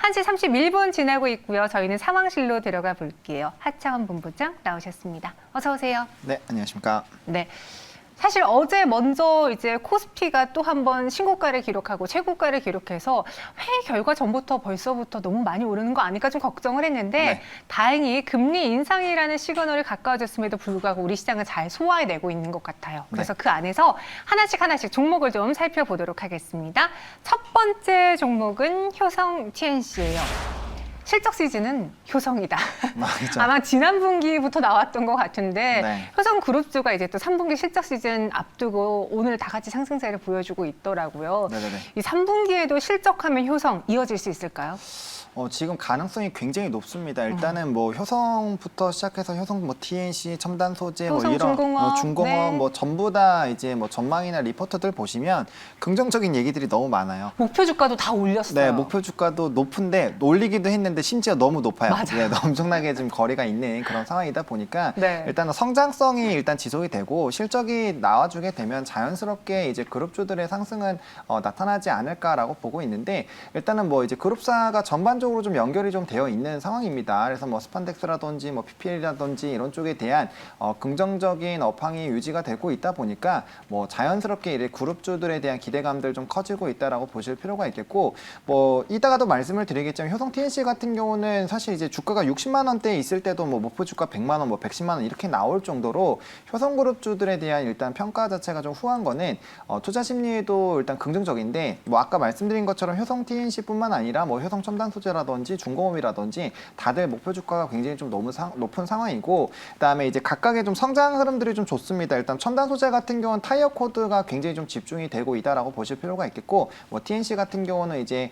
1시 31분 지나고 있고요. 저희는 상황실로 들어가 볼게요. 하창원 본부장 나오셨습니다. 어서 오세요. 네, 안녕하십니까. 네. 사실 어제 먼저 이제 코스피가 또 한 번 신고가를 기록하고 최고가를 기록해서 회의 결과 전부터 벌써부터 너무 많이 오르는 거 아닐까 좀 걱정을 했는데 네. 다행히 금리 인상이라는 시그널이 가까워졌음에도 불구하고 우리 시장을 잘 소화해내고 있는 것 같아요. 그래서 그 안에서 하나씩 종목을 좀 살펴보도록 하겠습니다. 첫 번째 종목은 효성 TNC예요. 실적 시즌은 효성이다. 맞죠. 아마 지난 분기부터 나왔던 것 같은데 네. 효성그룹주가 이제 또 3분기 실적 시즌 앞두고 오늘 다 같이 상승세를 보여주고 있더라고요. 네네네. 이 3분기에도 실적하면 효성 이어질 수 있을까요? 지금 가능성이 굉장히 높습니다. 일단은 뭐 효성부터 시작해서 효성 뭐 TNC, 첨단 소재, 뭐 이런 효성중공업, 중공업 네. 뭐 전부 다 이제 뭐 전망이나 리포트들 보시면 긍정적인 얘기들이 너무 많아요. 목표 주가도 다 올렸어요. 네, 목표 주가도 높은데 올리기도 했는데 심지어 너무 높아요. 맞아요. 네, 엄청나게 좀 거리가 있는 그런 상황이다 보니까 네. 일단은 성장성이 일단 지속이 되고 실적이 나와주게 되면 자연스럽게 이제 그룹주들의 상승은 나타나지 않을까라고 보고 있는데 일단은 뭐 이제 그룹사가 전반적으로 좀 연결이 좀 되어 있는 상황입니다. 그래서 뭐 스판덱스라든지 뭐 PPL이라든지 이런 쪽에 대한 긍정적인 업황이 유지가 되고 있다 보니까 뭐 자연스럽게 이제 그룹주들에 대한 기대감들 좀 커지고 있다라고 보실 필요가 있겠고 뭐 이따가도 말씀을 드리겠지만 효성 TNC 같은 경우는 사실 이제 주가가 60만 원대에 있을 때도 뭐 목표 주가 100만 원, 뭐 110만 원 이렇게 나올 정도로 효성그룹주들에 대한 일단 평가 자체가 좀 후한 거는 투자 심리에도 일단 긍정적인데 뭐 아까 말씀드린 것처럼 효성 TNC뿐만 아니라 뭐 효성 첨단 소재라든지 중공업이라든지 다들 목표 주가가 굉장히 좀 너무 높은 상황이고 그다음에 이제 각각의 좀 성장 흐름들이 좀 좋습니다. 일단 첨단 소재 같은 경우는 타이어 코드가 굉장히 좀 집중이 되고 있다라고 보실 필요가 있겠고 뭐 TNC 같은 경우는 이제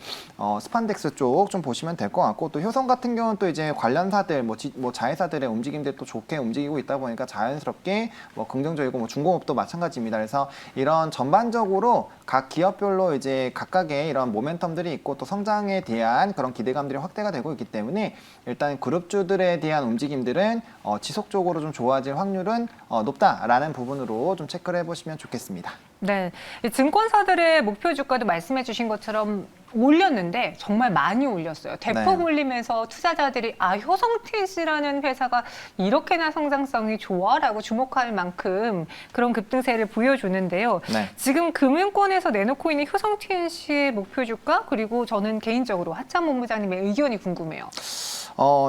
스판덱스 쪽 좀 보시면 될 것 같고 또 효성 같은 경우는 또 이제 관련사들 뭐 자회사들의 움직임들 또 좋게 움직이고 있다 보니까 자연스럽게 뭐 긍정적이고 뭐 중공업도 마찬가지입니다. 그래서 이런 전반적으로 각 기업별로 이제 각각의 이런 모멘텀들이 있고 또 성장에 대한 그런 기대감들이 확대가 되고 있기 때문에 일단 그룹주들에 대한 움직임들은 지속적으로 좀 좋아질 확률은 높다라는 부분으로 좀 체크를 해보시면 좋겠습니다. 네, 이 증권사들의 목표 주가도 말씀해 주신 것처럼 올렸는데 정말 많이 올렸어요. 대폭 네. 올리면서 투자자들이 효성 TNC라는 회사가 이렇게나 성장성이 좋아라고 주목할 만큼 그런 급등세를 보여주는데요. 네. 지금 금융권에서 내놓고 있는 효성 TNC의 목표 주가 그리고 저는 개인적으로 하창 본부장님의 의견이 궁금해요.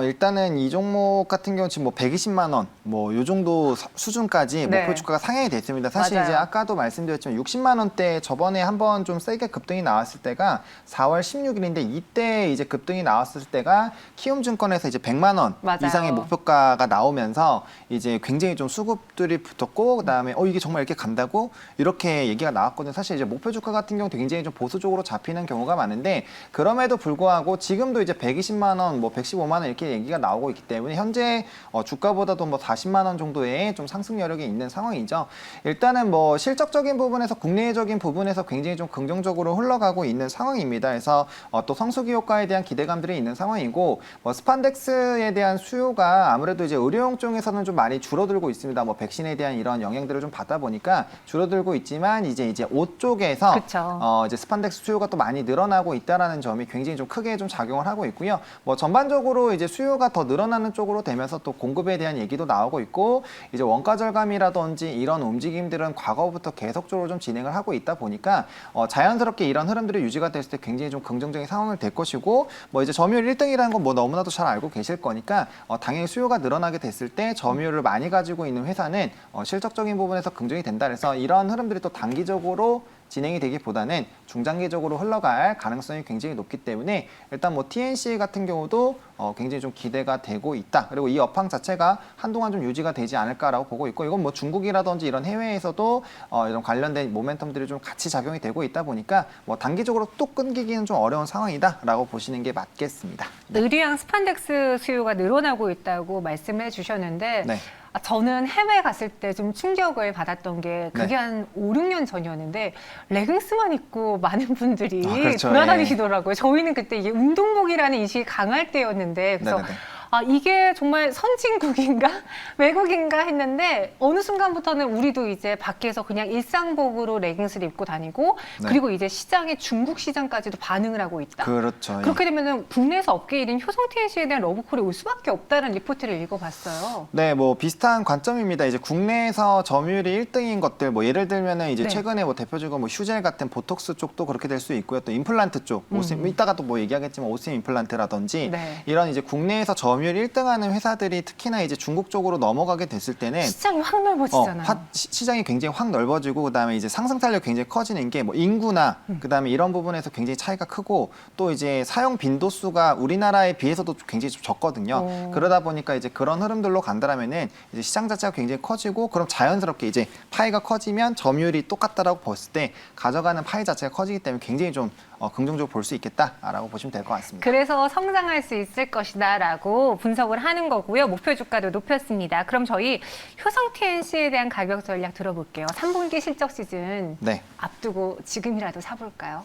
일단은 이 종목 같은 경우 지금 뭐 120만 원, 뭐 요 정도 수준까지 네. 목표 주가가 상향이 됐습니다. 사실 맞아요. 이제 아까도 말씀드렸지만 60만 원대 저번에 한번 좀 세게 급등이 나왔을 때가 4월 16일인데 이때 이제 급등이 나왔을 때가 키움증권에서 이제 100만 원 맞아요. 이상의 목표가가 나오면서 이제 굉장히 좀 수급들이 붙었고 그다음에 이게 정말 이렇게 간다고 이렇게 얘기가 나왔거든요. 사실 이제 목표 주가 같은 경우 굉장히 좀 보수적으로 잡히는 경우가 많은데 그럼에도 불구하고 지금도 이제 120만 원, 뭐 115만 원 이렇게 얘기가 나오고 있기 때문에 현재 주가보다도 뭐 40만 원 정도의 좀 상승 여력이 있는 상황이죠. 일단은 뭐 실적적인 부분에서 국내적인 부분에서 굉장히 좀 긍정적으로 흘러가고 있는 상황입니다. 그래서 또 성수기 효과에 대한 기대감들이 있는 상황이고 뭐 스판덱스에 대한 수요가 아무래도 이제 의료용 쪽에서는 좀 많이 줄어들고 있습니다. 뭐 백신에 대한 이런 영향들을 좀 받다 보니까 줄어들고 있지만 이제 옷 쪽에서 그쵸. 이제 스판덱스 수요가 또 많이 늘어나고 있다라는 점이 굉장히 좀 크게 좀 작용을 하고 있고요. 뭐 전반적으로 이제 수요가 더 늘어나는 쪽으로 되면서 또 공급에 대한 얘기도 나오고 있고 이제 원가 절감이라든지 이런 움직임들은 과거부터 계속적으로 좀 진행을 하고 있다 보니까 자연스럽게 이런 흐름들이 유지가 됐을 때 굉장히 좀 긍정적인 상황을 될 것이고 뭐 이제 점유율 1등이라는 건 뭐 너무나도 잘 알고 계실 거니까 당연히 수요가 늘어나게 됐을 때 점유율을 많이 가지고 있는 회사는 실적적인 부분에서 긍정이 된다. 그래서 이런 흐름들이 또 단기적으로 진행이 되기보다는 중장기적으로 흘러갈 가능성이 굉장히 높기 때문에 일단 뭐 TNC 같은 경우도 굉장히 좀 기대가 되고 있다. 그리고 이 업황 자체가 한동안 좀 유지가 되지 않을까라고 보고 있고 이건 뭐 중국이라든지 이런 해외에서도 이런 관련된 모멘텀들이 좀 같이 작용이 되고 있다 보니까 뭐 단기적으로 또 끊기기는 좀 어려운 상황이다라고 보시는 게 맞겠습니다. 네. 의류양 스판덱스 수요가 늘어나고 있다고 말씀해 주셨는데 네. 저는 해외 갔을 때 좀 충격을 받았던 게 그게 네. 한 5, 6년 전이었는데 레깅스만 입고 많은 분들이 그렇죠. 돌아다니시더라고요. 저희는 그때 이게 운동복이라는 인식이 강할 때였는데 그래서 네네네. 아, 이게 정말 선진국인가? 외국인가? 했는데 어느 순간부터는 우리도 이제 밖에서 그냥 일상복으로 레깅스를 입고 다니고 네. 그리고 이제 시장에 중국 시장까지도 반응을 하고 있다. 그렇죠. 예. 그렇게 되면은 국내에서 업계 1인 효성 TNC에 대한 러브콜이 올 수밖에 없다는 리포트를 읽어봤어요. 네, 뭐 비슷한 관점입니다. 이제 국내에서 점유율이 1등인 것들, 뭐 예를 들면은 이제 네. 최근에 뭐 대표적으로 뭐 휴젤 같은 보톡스 쪽도 그렇게 될 수 있고요. 또 임플란트 쪽, 오셈, 이따가 또 뭐 얘기하겠지만 오셈 임플란트라든지 네. 이런 이제 국내에서 점유율 1등하는 회사들이 특히나 이제 중국 쪽으로 넘어가게 됐을 때는 시장이 확 넓어지잖아요. 시장이 굉장히 확 넓어지고 그다음에 이제 상승 탄력이 굉장히 커지는 게 뭐 인구나 그다음에 이런 부분에서 굉장히 차이가 크고 또 이제 사용 빈도수가 우리나라에 비해서도 굉장히 좀 적거든요. 오. 그러다 보니까 이제 그런 흐름들로 간다라면은 이제 시장 자체가 굉장히 커지고 그럼 자연스럽게 이제 파이가 커지면 점유율이 똑같다라고 봤을 때 가져가는 파이 자체가 커지기 때문에 굉장히 좀 긍정적으로 볼 수 있겠다라고 보시면 될 것 같습니다. 그래서 성장할 수 있을 것이다라고 분석을 하는 거고요. 목표 주가도 높였습니다. 그럼 저희 효성 TNC에 대한 가격 전략 들어볼게요. 3분기 실적 시즌 네. 앞두고 지금이라도 사볼까요?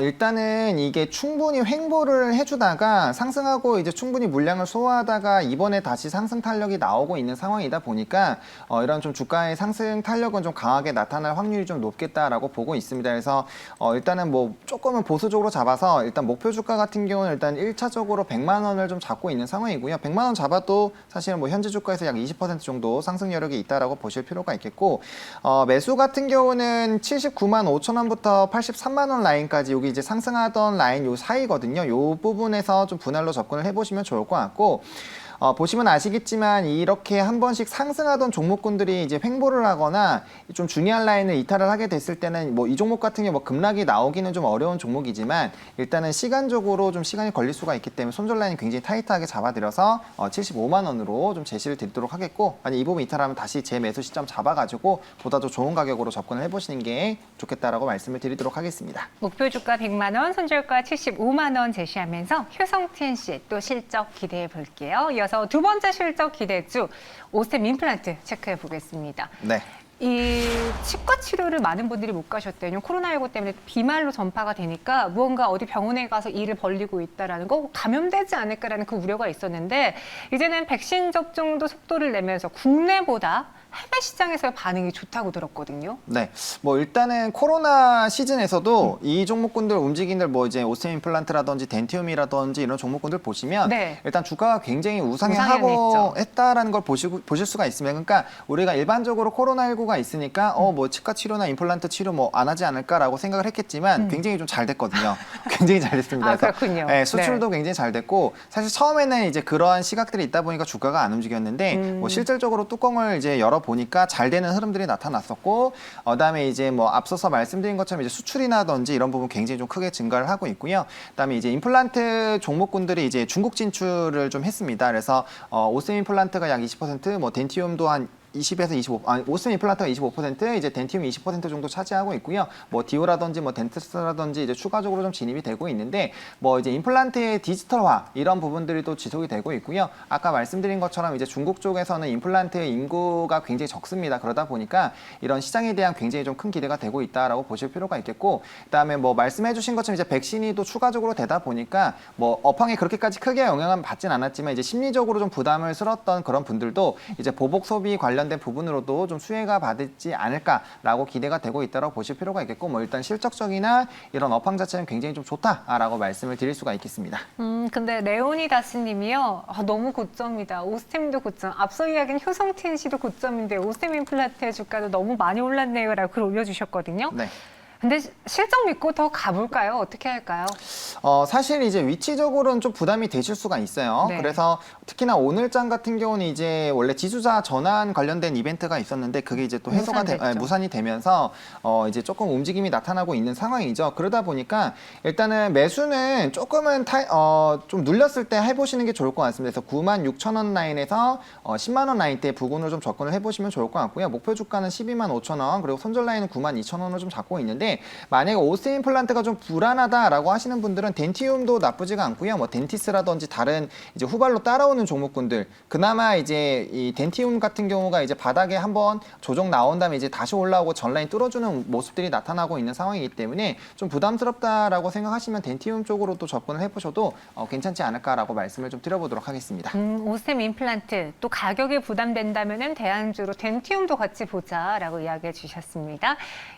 일단은 이게 충분히 횡보를 해주다가 상승하고 이제 충분히 물량을 소화하다가 이번에 다시 상승 탄력이 나오고 있는 상황이다 보니까 이런 좀 주가의 상승 탄력은 좀 강하게 나타날 확률이 좀 높겠다라고 보고 있습니다. 그래서 일단은 뭐 조금은 보수적으로 잡아서 일단 목표 주가 같은 경우는 일단 1차적으로 100만 원을 좀 잡고 있는 상황이고요. 100만 원 잡아도 사실은 뭐 현재 주가에서 약 20% 정도 상승 여력이 있다라고 보실 필요가 있겠고 매수 같은 경우는 79만 5천 원부터 83만 원 라인까지 여기 이제 상승하던 라인 요 사이거든요. 요 부분에서 좀 분할로 접근을 해보시면 좋을 것 같고 보시면 아시겠지만 이렇게 한 번씩 상승하던 종목군들이 이제 횡보를 하거나 좀 중요한 라인을 이탈을 하게 됐을 때는 뭐 이 종목 같은 경우 뭐 급락이 나오기는 좀 어려운 종목이지만 일단은 시간적으로 좀 시간이 걸릴 수가 있기 때문에 손절 라인 굉장히 타이트하게 잡아드려서 75만 원으로 좀 제시를 드리도록 하겠고 만약 이 부분 이탈하면 다시 재 매수 시점 잡아가지고 보다 더 좋은 가격으로 접근을 해보시는 게 좋겠다라고 말씀을 드리도록 하겠습니다. 목표 주가 100만 원, 손절가 75만 원 제시하면서 효성 TNC 또 실적 기대해 볼게요. 이어서 두 번째 실적 기대주 오스템 임플란트 체크해 보겠습니다. 네. 이 치과 치료를 많은 분들이 못 가셨대요. 코로나19 때문에 비말로 전파가 되니까 무언가 어디 병원에 가서 일을 벌리고 있다라는 거 감염되지 않을까라는 그 우려가 있었는데 이제는 백신 접종도 속도를 내면서 국내보다 해외 시장에서의 반응이 좋다고 들었거든요. 네, 뭐 일단은 코로나 시즌에서도 이 종목군들 움직이는 뭐 이제 오스템 임플란트라든지 덴티움이라든지 이런 종목군들 보시면 네. 일단 주가가 굉장히 우상향이 우상향하고 있죠. 했다라는 걸 보실 수가 있습니다. 그러니까 우리가 일반적으로 코로나19가 있으니까 뭐 치과 치료나 임플란트 치료 뭐 안 하지 않을까라고 생각을 했겠지만 굉장히 좀 잘 됐거든요. 굉장히 잘 됐습니다. 아, 그래서 그렇군요. 네, 수출도 네. 굉장히 잘 됐고 사실 처음에는 이제 그러한 시각들이 있다 보니까 주가가 안 움직였는데 뭐 실질적으로 뚜껑을 이제 열어 보니까 잘 되는 흐름들이 나타났었고 그다음에 이제 뭐 앞서서 말씀드린 것처럼 이제 수출이나든지 이런 부분 굉장히 좀 크게 증가를 하고 있고요. 그다음에 이제 임플란트 종목군들이 이제 중국 진출을 좀 했습니다. 그래서 오스템 임플란트가 약 20%, 뭐 덴티움도 한 20에서 25, 오스템 임플란트가 25%, 이제 덴티움이 20% 정도 차지하고 있고요. 뭐 디오라든지 뭐 덴티스라든지 이제 추가적으로 좀 진입이 되고 있는데 뭐 이제 임플란트의 디지털화 이런 부분들이 또 지속이 되고 있고요. 아까 말씀드린 것처럼 이제 중국 쪽에서는 임플란트 인구가 굉장히 적습니다. 그러다 보니까 이런 시장에 대한 굉장히 좀 큰 기대가 되고 있다라고 보실 필요가 있겠고, 그다음에 뭐 말씀해주신 것처럼 이제 백신이 또 추가적으로 되다 보니까 뭐 업황에 그렇게까지 크게 영향은 받진 않았지만 이제 심리적으로 좀 부담을 스렀던 그런 분들도 이제 보복 소비 관련된 부분으로도 좀 수혜가 받지 않을까라고 기대가 되고 있다고 보실 필요가 있겠고, 뭐 일단 실적적이나 이런 업황 자체는 굉장히 좀 좋다라고 말씀을 드릴 수가 있겠습니다. 근데 레오니다스 님이요. 너무 고점이다. 오스템도 고점. 앞서 이야기한 효성 TNC도 고점인데 오스템 임플란트의 주가도 너무 많이 올랐네요. 라고 글 올려주셨거든요. 네. 근데 실적 믿고 더 가볼까요? 어떻게 할까요? 사실 이제 위치적으로는 좀 부담이 되실 수가 있어요. 네. 그래서 특히나 오늘장 같은 경우는 이제 원래 지주자 전환 관련된 이벤트가 있었는데 그게 이제 또 해소가 무산됐죠. 무산이 되면서 이제 조금 움직임이 나타나고 있는 상황이죠. 그러다 보니까 일단은 매수는 조금은 좀 눌렸을 때 해보시는 게 좋을 것 같습니다. 그래서 96,000원 라인에서 10만 원 라인대 부근으로 좀 접근을 해보시면 좋을 것 같고요. 목표 주가는 125,000원, 그리고 손절 라인은 92,000원을 좀 잡고 있는데 때문에 만약에 오스 임플란트가 좀 불안하다라고 하시는 분들은 덴티움도 나쁘지가 않고요. 뭐 덴티스라든지 다른 이제 후발로 따라오는 종목군들, 그나마 이제 이 덴티움 같은 경우가 이제 바닥에 한번 조정 나온 다음에 이제 다시 올라오고 전라인 뚫어주는 모습들이 나타나고 있는 상황이기 때문에 좀 부담스럽다라고 생각하시면 덴티움 쪽으로 또 접근을 해보셔도 괜찮지 않을까라고 말씀을 좀 드려보도록 하겠습니다. 오스템 임플란트 또 가격이 부담된다면은 대안주로 덴티움도 같이 보자라고 이야기해 주셨습니다.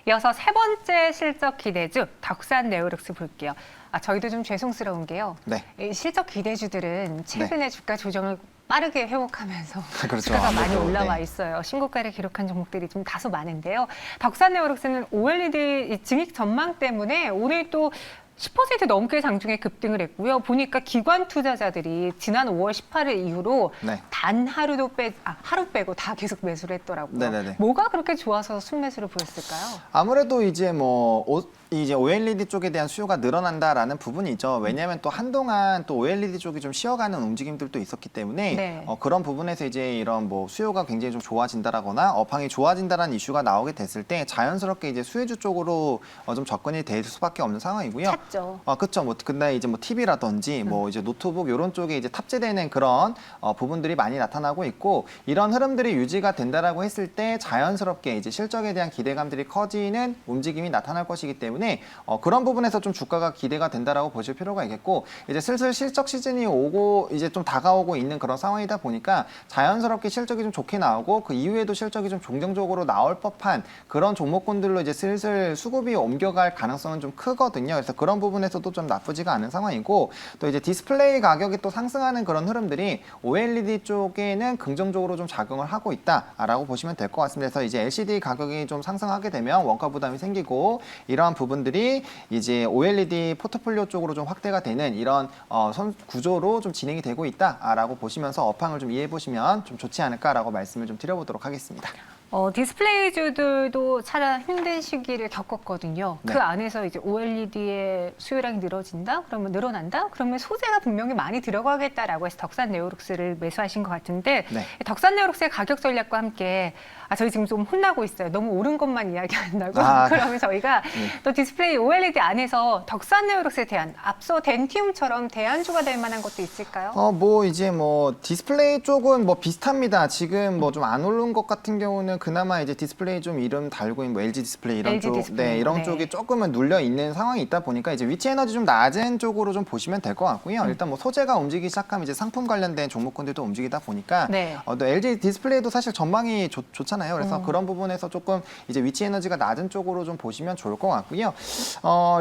이어서 세 번째 실적 기대주 덕산 네오룩스 볼게요. 저희도 좀 죄송스러운 게요. 네. 이 실적 기대주들은 최근에 주가 조정을 빠르게 회복하면서 그렇죠. 주가가 많이 아무래도, 올라와 네. 있어요. 신고가를 기록한 종목들이 좀 다소 많은데요. 덕산 네오룩스는 OLED 증익 전망 때문에 오늘 또 10% 넘게 장중에 급등을 했고요. 보니까 기관 투자자들이 지난 5월 18일 이후로 네. 단 하루 빼고 다 계속 매수를 했더라고요. 네네네. 뭐가 그렇게 좋아서 순매수를 보였을까요? 아무래도 이제 이제 OLED 쪽에 대한 수요가 늘어난다라는 부분이죠. 왜냐하면 또 한동안 또 OLED 쪽이 좀 쉬어가는 움직임들도 있었기 때문에 네. 그런 부분에서 이제 이런 뭐 수요가 굉장히 좀 좋아진다라거나 업황이 좋아진다라는 이슈가 나오게 됐을 때 자연스럽게 이제 수혜주 쪽으로 좀 접근이 될 수밖에 없는 상황이고요. 찾죠. 그렇죠. 뭐 근데 이제 뭐 TV라든지 뭐 이제 노트북 이런 쪽에 이제 탑재되는 그런 부분들이 많이 나타나고 있고 이런 흐름들이 유지가 된다라고 했을 때 자연스럽게 이제 실적에 대한 기대감들이 커지는 움직임이 나타날 것이기 때문에 그런 부분에서 좀 주가가 기대가 된다라고 보실 필요가 있겠고 이제 슬슬 실적 시즌이 오고 이제 좀 다가오고 있는 그런 상황이다 보니까 자연스럽게 실적이 좀 좋게 나오고 그 이후에도 실적이 좀 긍정적으로 나올 법한 그런 종목군들로 이제 슬슬 수급이 옮겨갈 가능성은 좀 크거든요. 그래서 그런 부분에서도 좀 나쁘지가 않은 상황이고 또 이제 디스플레이 가격이 또 상승하는 그런 흐름들이 OLED 쪽에는 긍정적으로 좀 작용을 하고 있다라고 보시면 될 것 같습니다. 그래서 이제 LCD 가격이 좀 상승하게 되면 원가 부담이 생기고 이러한 부분들이 이제 OLED 포트폴리오 쪽으로 좀 확대가 되는 이런 구조로 좀 진행이 되고 있다라고 보시면서 업황을 좀 이해해 보시면 좀 좋지 않을까라고 말씀을 좀 드려보도록 하겠습니다. 디스플레이주들도 차량 힘든 시기를 겪었거든요. 네. 그 안에서 이제 OLED의 수요량이 늘어난다? 그러면 소재가 분명히 많이 들어가겠다라고 해서 덕산 네오룩스를 매수하신 것 같은데 네. 덕산 네오룩스의 가격 전략과 함께 저희 지금 좀 혼나고 있어요. 너무 오른 것만 이야기한다고. 그러면 저희가 또 디스플레이 OLED 안에서 덕산 네오룩스에 대한 앞서 덴티움처럼 대안주가 될 만한 것도 있을까요? 이제 디스플레이 쪽은 비슷합니다. 지금 좀 안 오른 것 같은 경우는 그나마 이제 디스플레이 좀 이름 달고 있는 LG 디스플레이 이런 LG 쪽, 디스플레이. 이런 네. 쪽이 조금은 눌려 있는 상황이 있다 보니까 이제 위치 에너지 좀 낮은 쪽으로 좀 보시면 될 것 같고요. 일단 소재가 움직이기 시작하면 이제 상품 관련된 종목군들도 움직이다 보니까 네. 또 LG 디스플레이도 사실 전망이 좋잖아요. 그래서 그런 부분에서 조금 이제 위치 에너지가 낮은 쪽으로 좀 보시면 좋을 것 같고요.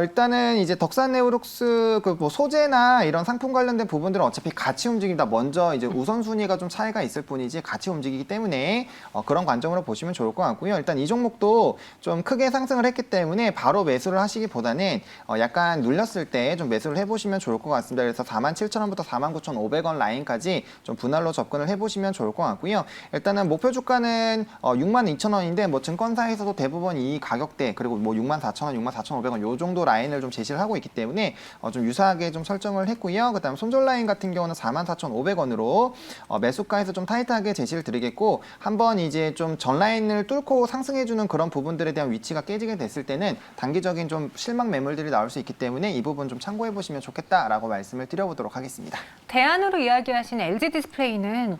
일단은 이제 덕산 네오룩스 소재나 이런 상품 관련된 부분들은 어차피 같이 움직입니다. 먼저 이제 우선순위가 좀 차이가 있을 뿐이지 같이 움직이기 때문에 그런 관점으로 보시면 좋을 것 같고요. 일단 이 종목도 좀 크게 상승을 했기 때문에 바로 매수를 하시기보다는 약간 눌렸을 때 좀 매수를 해보시면 좋을 것 같습니다. 그래서 47,000원부터 49,500원 라인까지 좀 분할로 접근을 해보시면 좋을 것 같고요. 일단은 목표 주가는 62,000원인데 증권사에서도 대부분 이 가격대 그리고 64,000원, 64,500원 요 정도 라인을 좀 제시를 하고 있기 때문에 좀 유사하게 좀 설정을 했고요. 그다음 손절 라인 같은 경우는 44,500원으로 매수가에서 좀 타이트하게 제시를 드리겠고 한번 이제 좀 전 라인을 뚫고 상승해주는 그런 부분들에 대한 위치가 깨지게 됐을 때는 단기적인 좀 실망 매물들이 나올 수 있기 때문에 이 부분 좀 참고해 보시면 좋겠다라고 말씀을 드려보도록 하겠습니다. 대안으로 이야기하신 LG 디스플레이는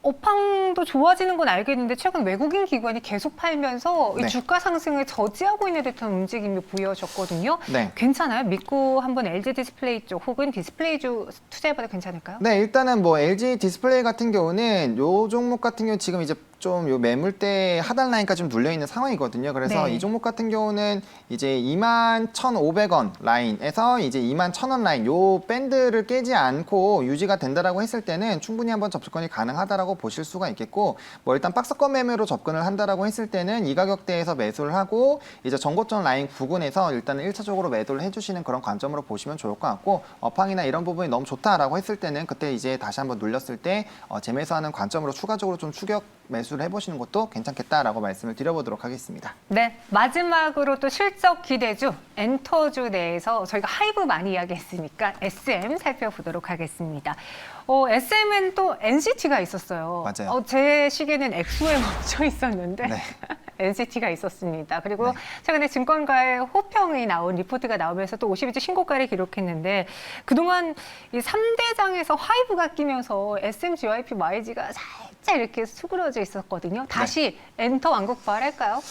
업황도 좋아지는 건 알겠는데 최근 외국인 기관이 계속 팔면서 이 네. 주가 상승을 저지하고 있는 듯한 움직임이 보여졌거든요. 네. 괜찮아요? 믿고 한번 LG 디스플레이 쪽 혹은 디스플레이주 투자해봐도 괜찮을까요? 네, 일단은 LG 디스플레이 같은 경우는 요 종목 같은 경우 지금 이제 좀 요 매물대 하단 라인까지 좀 눌려 있는 상황이거든요. 그래서 네. 이 종목 같은 경우는 이제 21,500원 라인에서 이제 21,000원 라인 요 밴드를 깨지 않고 유지가 된다라고 했을 때는 충분히 한번 접근이 가능하다라고 보실 수가 있겠고 일단 박스권 매매로 접근을 한다라고 했을 때는 이 가격대에서 매수를 하고 이제 전고점 라인 부근에서 일단은 1차적으로 매도를 해주시는 그런 관점으로 보시면 좋을 것 같고 업황이나 이런 부분이 너무 좋다라고 했을 때는 그때 이제 다시 한번 눌렸을 때 재매수하는 관점으로 추가적으로 좀 추격 매수 매수를 해보시는 것도 괜찮겠다라고 말씀을 드려보도록 하겠습니다. 네, 마지막으로 또 실적 기대주, 엔터주 내에서 저희가 하이브 많이 이야기했으니까 SM 살펴보도록 하겠습니다. SM은 또 NCT가 있었어요. 맞아요. 제 시계는 엑소에 멈춰 있었는데 네. NCT가 있었습니다. 그리고 네. 최근에 증권가의 호평이 나온 리포트가 나오면서 또 52주 신고가를 기록했는데 그동안 이 3대장에서 하이브가 끼면서 SM, GYP, YG가 살짝 이렇게 수그러져 있었거든요. 다시 엔터 왕국발할까요?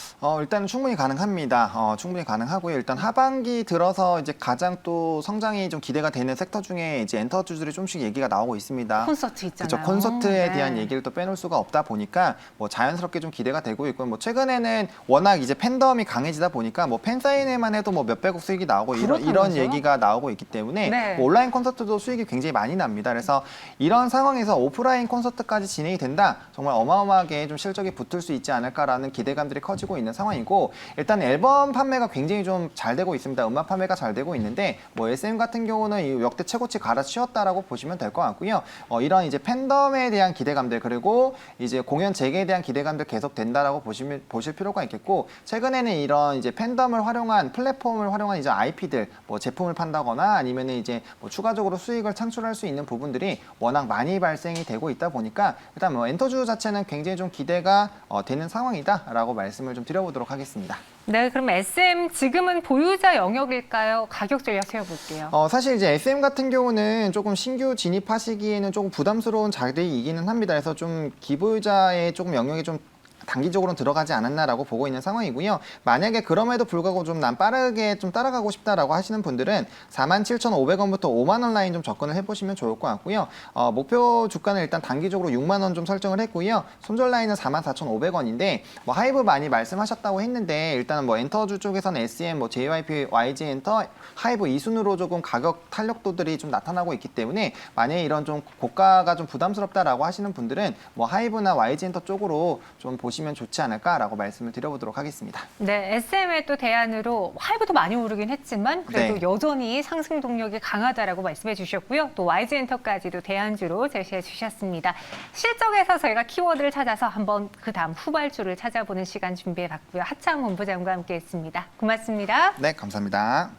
일단 충분히 가능합니다. 충분히 가능하고요. 일단 하반기 들어서 이제 가장 또 성장이 좀 기대가 되는 섹터 중에 이제 엔터주들이 좀씩 얘기가 나오고 있습니다. 콘서트 있잖아요. 그렇죠. 콘서트에 네. 대한 얘기를 또 빼놓을 수가 없다 보니까 뭐 자연스럽게 좀 기대가 되고 있고 뭐 최근에는 워낙 이제 팬덤이 강해지다 보니까 뭐 팬사인회만 해도 뭐 몇백억 수익이 나오고 이런 그렇다면서요? 얘기가 나오고 있기 때문에 네. 뭐 온라인 콘서트도 수익이 굉장히 많이 납니다. 그래서 이런 상황에서 오프라인 콘서트까지 진행이 된다. 정말 어마어마하게 좀 실적이 붙을 수 있지 않을까라는 기대감들이 커지고 있는 상황이고 일단 앨범 판매가 굉장히 좀 잘 되고 있습니다. 음악 판매가 잘 되고 있는데 뭐 SM 같은 경우는 이 역대 최고치 갈아치웠다라고 보시면 될 것 같고요. 이런 이제 팬덤에 대한 기대감들 그리고 이제 공연 재개에 대한 기대감들 계속 된다라고 보실 필요가 있겠고 최근에는 이런 이제 팬덤을 활용한 플랫폼을 활용한 이제 IP들 뭐 제품을 판다거나 아니면은 이제 뭐 추가적으로 수익을 창출할 수 있는 부분들이 워낙 많이 발생이 되고 있다 보니까 일단 뭐 엔터주 자체는 굉장히 좀 기대가 되는 상황이다라고 말씀을 좀 드려보도록 하겠습니다. 네, 그럼 SM 지금은 보유자 영역일까요? 가격 전략 세워볼게요. 사실 이제 SM 같은 경우는 조금 신규 진입하시기에는 조금 부담스러운 자리이기는 합니다. 그래서 좀 기보유자의 조금 영역이 좀 단기적으로는 들어가지 않았나라고 보고 있는 상황이고요. 만약에 그럼에도 불구하고 좀 난 빠르게 좀 따라가고 싶다라고 하시는 분들은 47,500원부터 5만 원 라인 좀 접근을 해보시면 좋을 것 같고요. 목표 주가는 일단 단기적으로 6만 원 좀 설정을 했고요. 손절 라인은 44,500원인데 뭐 하이브 많이 말씀하셨다고 했는데 일단은 뭐 엔터주 쪽에서는 SM, 뭐 JYP, YG 엔터, 하이브 이 순으로 조금 가격 탄력도들이 좀 나타나고 있기 때문에 만약에 이런 좀 고가가 좀 부담스럽다라고 하시는 분들은 뭐 하이브나 YG 엔터 쪽으로 좀 보시면 좋지 않을까라고 말씀을 드려보도록 하겠습니다. 네, SM의 또 대안으로 하이브도 많이 오르긴 했지만 그래도 네. 여전히 상승 동력이 강하다라고 말씀해 주셨고요. 또 YG엔터까지도 대안주로 제시해 주셨습니다. 실적에서 저희가 키워드를 찾아서 한번 그 다음 후발주를 찾아보는 시간 준비해 봤고요. 하창 본부장과 함께했습니다. 고맙습니다. 네, 감사합니다.